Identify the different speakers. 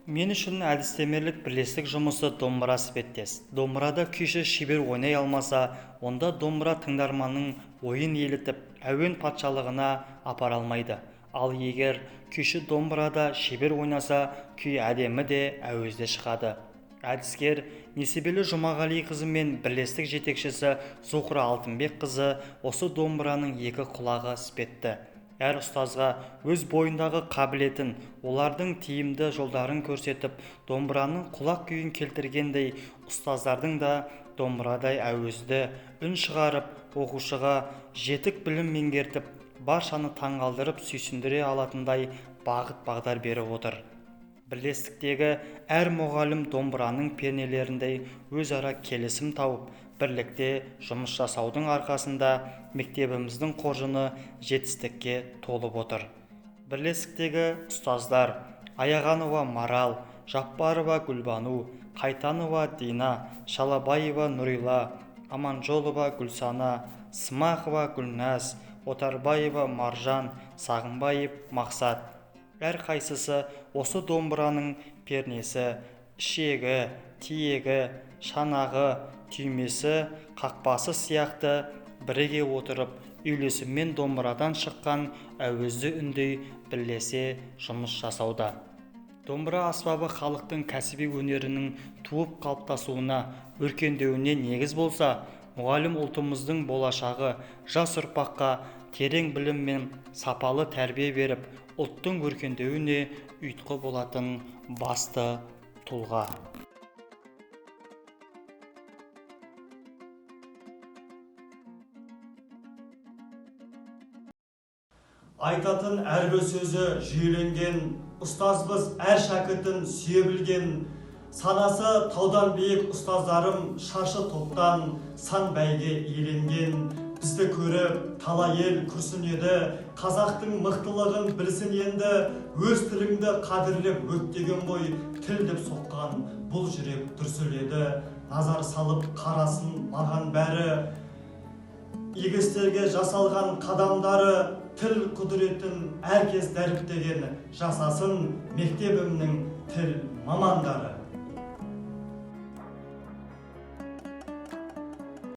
Speaker 1: Мен үшін әдістемелік бірлестік жұмысы домбыра іспеттес. Домбырада күйші шебер ойнай алмаса, онда домбыра тыңдарманның ойын елітіп, әуен патшалығына апара алмайды. Ал егер күйші домбырада шебер ойнаса, күй әдемі де әуезді шығады. Әдіскер Несібелі Жұмағали қызы мен бірлестік жетекшісі Зухра Алтынбек қызы осы домбыраның екі құлағы іспетті. Әр ұстазға өз бойындағы қабілетін, олардың тиімді жолдарын көрсетіп, домбыраның құлақ күйін келтіргендей, ұстаздардың да домбырадай әуезді үн шығарып, оқушыға жетік білім меңгертіп, баршаны таңғалдырып сүйсіндіре алатындай бағыт-бағдар беріп отыр. Бірлестіктегі әр мұғалім домбыраның пернелеріндей өзара келісім тауып, бірлікте жұмыс жасаудың арқасында мектебіміздің қоржыны жетістікке толып отыр. Бірлестіктегі ұстаздар Аяғанова Марал, Жаппарова Гүлбану, Қайтанова Дина, Шалабаева Нұрила, Аманжолова Гүлсана, Смақова Гүлназ, Отарбаева Маржан, Сағынбаев Мақсат. Әр қайсысы осы домбыраның пернесі, ішегі, тиегі, шанағы, түймесі, қақпасы сияқты біріге отырып, үйлесіммен домбырадан шыққан әуезді үндей бірлесе жұмыс жасауда. Домбыра аспабы халықтың кәсіби өнерінің туып қалыптасуына, өркендеуіне негіз болса, мұғалім ұлтымыздың болашағы жас ұрпаққа терең білім мен сапалы тәрбие беріп, ұлттың өркендеуіне ұйытқы болатын басты тұлға.
Speaker 2: Айтатын әрбір сөзі жүйеленген, ұстазбыз әр шәкіртін сүйе білген, санасы таудан биік ұстаздарым шаршы топтан сан бәйге иеленген. Бізді көріп, талай ел күрсінеді, қазақтың мықтылығын білсін енді, өз тіліңді қадірлеп өттеген бой, тіл деп соққан бұл жүрек дүрсіледі, назар салып қарасын маған бәрі, игі істерге жасалған қадамдары, тіл құдіретін әркез дәріптеген, жасасын мектебімнің тіл мамандары.